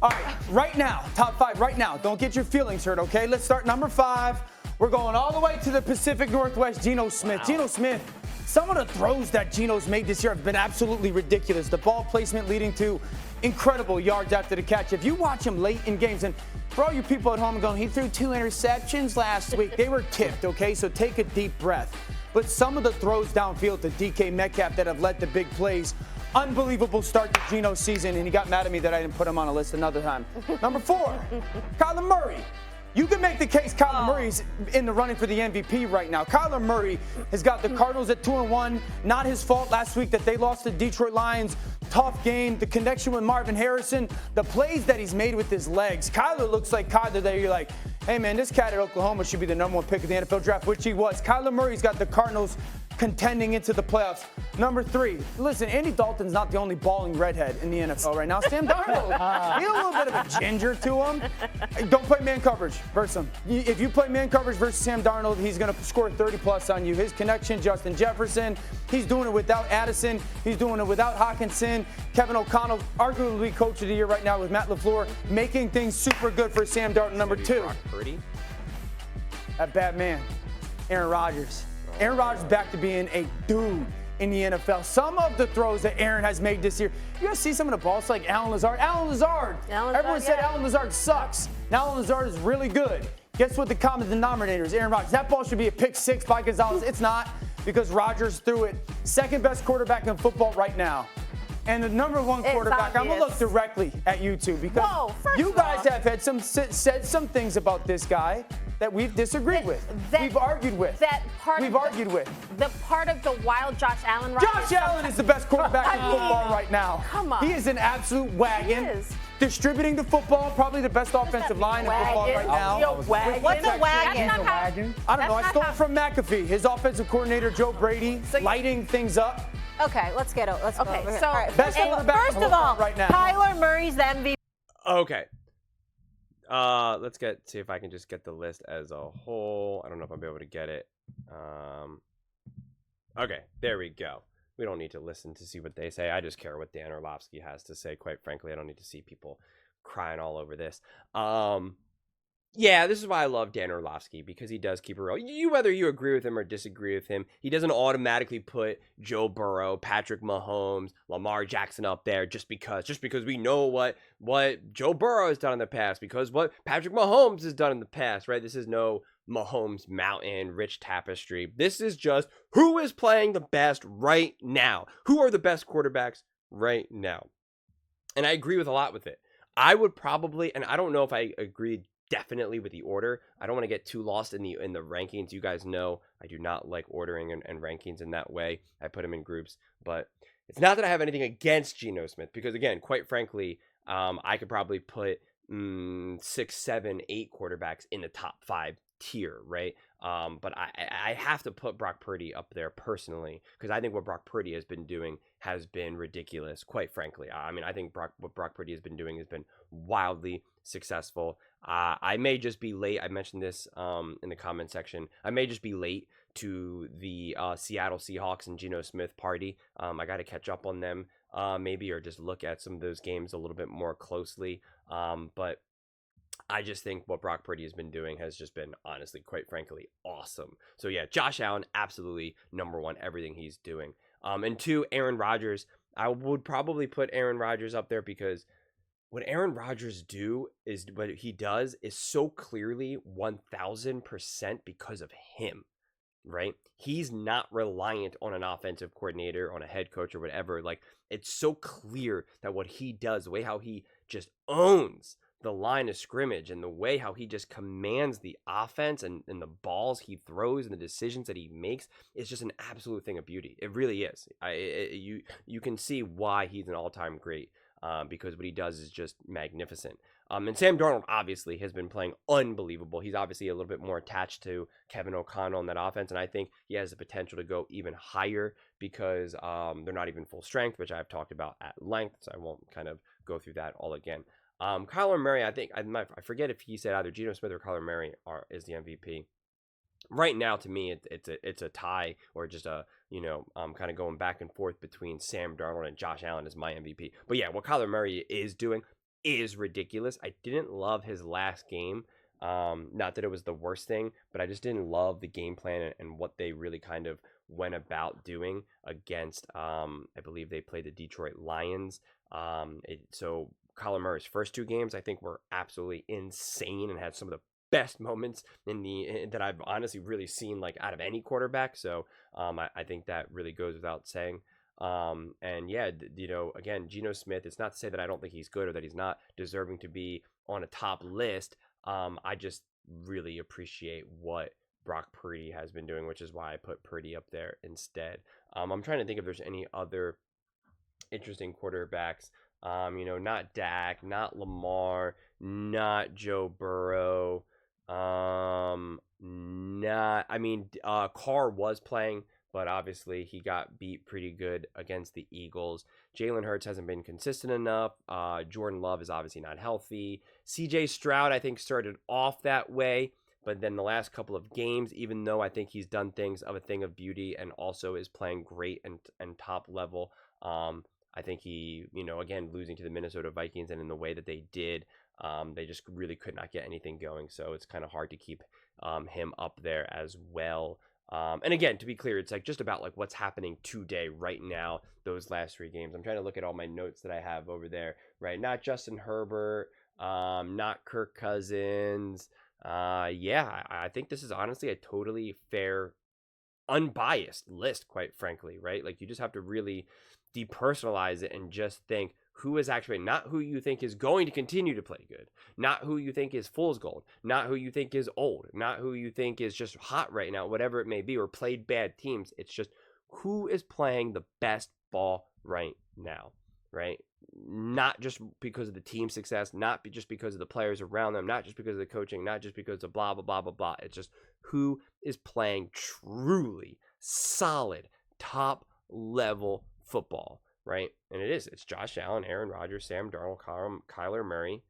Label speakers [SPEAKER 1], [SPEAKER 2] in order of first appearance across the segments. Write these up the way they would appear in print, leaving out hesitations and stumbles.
[SPEAKER 1] All right, right now, top 5 right now. Don't get your feelings hurt, okay? Let's start number 5. We're going all the way to the Pacific Northwest, Geno Smith. Wow. Geno Smith, some of the throws that Geno's made this year have been absolutely ridiculous. The ball placement leading to incredible yards after the catch. If you watch him late in games, and for all you people at home going, he threw 2 interceptions last week. They were tipped, okay? So take a deep breath. But some of the throws downfield to DK Metcalf that have led to big plays, unbelievable start to Geno's season, and he got mad at me that I didn't put him on a list another time. Number 4, Kyler Murray. You can make the case Kyler Murray's in the running for the MVP right now. Kyler Murray has got the Cardinals at 2-1. Not his fault last week that they lost to Detroit Lions. Tough game. The connection with Marvin Harrison. The plays that he's made with his legs. Kyler looks like Kyler that you're like, hey, man, this cat at Oklahoma should be the #1 pick of the NFL draft, which he was. Kyler Murray's got the Cardinals contending into the playoffs. Number 3, listen, Andy Dalton's not the only balling redhead in the NFL right now. Sam Darnold, he had a little bit of a ginger to him. Don't play man coverage versus him. If you play man coverage versus Sam Darnold, he's going to score 30-plus on you. His connection, Justin Jefferson, he's doing it without Addison. He's doing it without Hawkinson. Kevin O'Connell, arguably coach of the year right now with Matt LaFleur, making things super good for Sam Darnold. Number 2, that bad man, Aaron Rodgers. Aaron Rodgers back to being a dude in the NFL. Some of the throws that Aaron has made this year, you guys see some of the balls like Allen Lazard. Everyone said Allen Lazard sucks. Now Allen Lazard is really good. Guess what the common denominator is? Aaron Rodgers. That ball should be a pick 6 by Gonzalez. It's not, because Rodgers threw it. Second best quarterback in football right now. And the #1 quarterback, I'm going to look directly at you two, because you guys have had said some things about this guy that we've disagreed with. We've argued with. The
[SPEAKER 2] part of the wild Josh Allen.
[SPEAKER 1] Josh Allen is the best quarterback in football right now.
[SPEAKER 2] Come on.
[SPEAKER 1] He is an absolute wagon.
[SPEAKER 2] He is.
[SPEAKER 1] Distributing the football, probably the best offensive line in football right now.
[SPEAKER 2] What's a wagon?
[SPEAKER 1] I don't know. I stole it from McAfee. His offensive coordinator, Joe Brady, lighting things up.
[SPEAKER 3] Okay, let's go over here.
[SPEAKER 2] So,
[SPEAKER 3] right.
[SPEAKER 1] Best quarterback
[SPEAKER 3] first of all,
[SPEAKER 1] right now.
[SPEAKER 3] Kyler Murray's the MVP.
[SPEAKER 4] Okay. Let's see if I can just get the list as a whole. I don't know if I'll be able to get it. Okay, there we go. We don't need to listen to see what they say. I just care what Dan Orlovsky has to say. Quite frankly, I don't need to see people crying all over this. Yeah, this is why I love Dan Orlovsky, because he does keep it real. Whether you agree with him or disagree with him, he doesn't automatically put Joe Burrow, Patrick Mahomes, Lamar Jackson up there just because we know what Joe Burrow has done in the past, because what Patrick Mahomes has done in the past, right? This is no Mahomes mountain, rich tapestry. This is just who is playing the best right now. Who are the best quarterbacks right now? And I agree with a lot with it. I would probably, and I don't know if I agreed definitely with the order. I don't want to get too lost in the rankings. You guys know I do not like ordering and rankings in that way. I put them in groups, but it's not that I have anything against Geno Smith, because again, quite frankly, I could probably put 6, 7, 8 quarterbacks in the top 5 tier, right? But I have to put Brock Purdy up there personally, because I think what Brock Purdy has been doing has been ridiculous, quite frankly. I mean, I think what Brock Purdy has been doing has been wildly successful. I may just be late. I mentioned this in the comment section. I may just be late to the Seattle Seahawks and Geno Smith party. I got to catch up on them maybe, or just look at some of those games a little bit more closely. But I just think what Brock Purdy has been doing has just been, honestly, quite frankly, awesome. So yeah, Josh Allen, absolutely #1, everything he's doing. And 2, Aaron Rodgers. I would probably put Aaron Rodgers up there, because what Aaron Rodgers does is so clearly 1000% because of him, right? He's not reliant on an offensive coordinator, on a head coach or whatever. Like, it's so clear that what he does, the way how he just owns the line of scrimmage, and the way how he just commands the offense and the balls he throws and the decisions that he makes, is just an absolute thing of beauty. It really is. You can see why he's an all-time great, because what he does is just magnificent. And Sam Darnold obviously has been playing unbelievable. He's obviously a little bit more attached to Kevin O'Connell in that offense, and I think he has the potential to go even higher, because they're not even full strength, which I've talked about at length, so I won't kind of go through that all again. Kyler Murray, I think, I forget if he said either Geno Smith or Kyler Murray is the MVP. Right now, to me, it's a tie, or just a, kind of going back and forth between Sam Darnold and Josh Allen as my MVP. But yeah, what Kyler Murray is doing, is ridiculous. I didn't love his last game. Not that it was the worst thing, but I just didn't love the game plan and what they really kind of went about doing against, I believe they played the Detroit Lions. So Kyler Murray's first 2 games, I think, were absolutely insane and had some of the best moments that I've honestly really seen, like, out of any quarterback. So I think that really goes without saying. And yeah, again, Geno Smith, it's not to say that I don't think he's good or that he's not deserving to be on a top list. I just really appreciate what Brock Purdy has been doing, which is why I put Purdy up there instead. I'm trying to think if there's any other interesting quarterbacks. Not Dak, not Lamar, not Joe Burrow. Carr was playing, but obviously he got beat pretty good against the Eagles. Jalen Hurts hasn't been consistent enough. Jordan Love is obviously not healthy. CJ Stroud, I think, started off that way, but then the last couple of games, even though I think he's done things of a thing of beauty and also is playing great and top level, I think he, again, losing to the Minnesota Vikings and in the way that they did, they just really could not get anything going. So it's kind of hard to keep him up there as well. And again, to be clear, it's like just about like what's happening today, right now, those last 3 games. I'm trying to look at all my notes that I have over there, right? Not Justin Herbert, not Kirk Cousins. I think this is honestly a totally fair, unbiased list, quite frankly, right? Like, you just have to really depersonalize it and just think who is actually, not who you think is going to continue to play good, not who you think is fool's gold, not who you think is old, not who you think is just hot right now, whatever it may be, or played bad teams. It's just who is playing the best ball right now, right? Not just because of the team success, not just because of the players around them, not just because of the coaching, not just because of blah, blah, blah, blah, blah. It's just who is playing truly solid, top level football, right? And it's Josh Allen, Aaron Rodgers, Sam Darnold, Kyler Murray,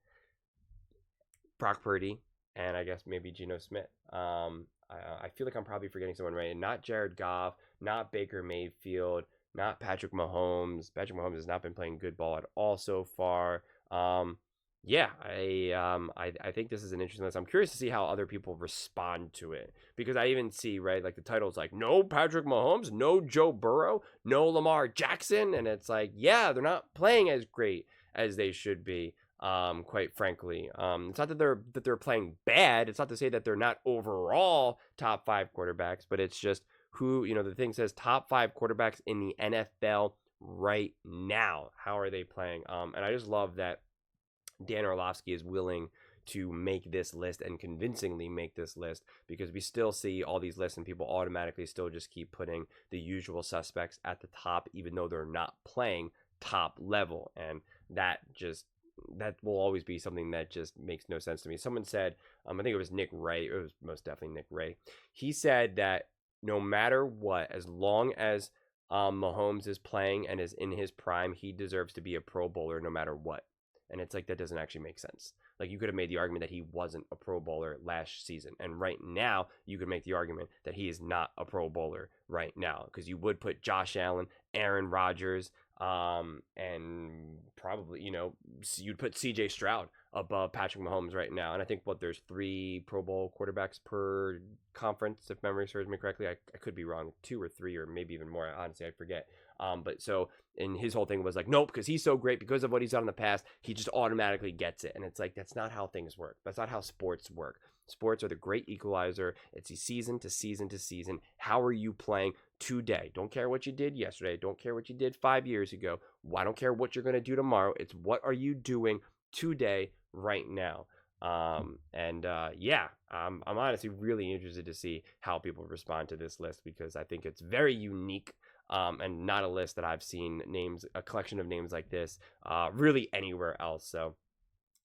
[SPEAKER 4] Brock Purdy, and I guess maybe Geno Smith. I feel like I'm probably forgetting someone, right? Not Jared Goff, not Baker Mayfield, not Patrick Mahomes. Patrick Mahomes has not been playing good ball at all so far. I think this is an interesting list. I'm curious to see how other people respond to it, because I even see, right, like the title's like, no Patrick Mahomes, no Joe Burrow, no Lamar Jackson, and it's like, yeah, they're not playing as great as they should be. Quite frankly, it's not that they're playing bad. It's not to say that they're not overall top 5 quarterbacks, but it's just who, the thing says top 5 quarterbacks in the NFL right now. How are they playing? And I just love that Dan Orlovsky is willing to make this list and convincingly make this list, because we still see all these lists and people automatically still just keep putting the usual suspects at the top, even though they're not playing top level. And that will always be something that just makes no sense to me. Someone said, I think it was Nick Ray. It was most definitely Nick Ray. He said that no matter what, as long as Mahomes is playing and is in his prime, he deserves to be a Pro Bowler no matter what. And it's like, that doesn't actually make sense. Like, you could have made the argument that he wasn't a Pro Bowler last season. And right now, you could make the argument that he is not a Pro Bowler right now, because you would put Josh Allen, Aaron Rodgers, and probably, you'd put CJ Stroud above Patrick Mahomes right now. And I think there's 3 Pro Bowl quarterbacks per conference, if memory serves me correctly. I could be wrong, 2 or 3, or maybe even more. Honestly, I forget. But so, and his whole thing was like, nope, because he's so great, because of what he's done in the past, he just automatically gets it. And it's like, that's not how things work. That's not how sports work. Sports are the great equalizer. It's a season to season to season. How are you playing today? Don't care what you did yesterday. Don't care what you did 5 years ago. I don't care what you're going to do tomorrow. It's what are you doing today, right now? I'm honestly really interested to see how people respond to this list, because I think it's very unique, and not a list that I've seen a collection of names like this really anywhere else. So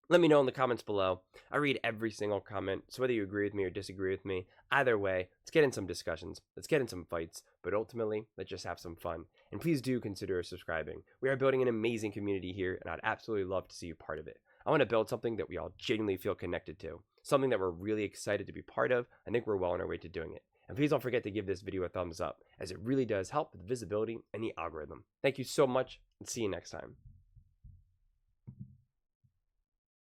[SPEAKER 4] let me know in the comments below. I read every single comment, so whether you agree with me or disagree with me, either way, let's get in some discussions, let's get in some fights, but ultimately, let's just have some fun. And please do consider subscribing. We are building an amazing community here, and I'd absolutely love to see you part of it. I want to build something that we all genuinely feel connected to, something that we're really excited to be part of. I think we're well on our way to doing it. And please don't forget to give this video a thumbs up, as it really does help with visibility and the algorithm. Thank you so much, and see you next time.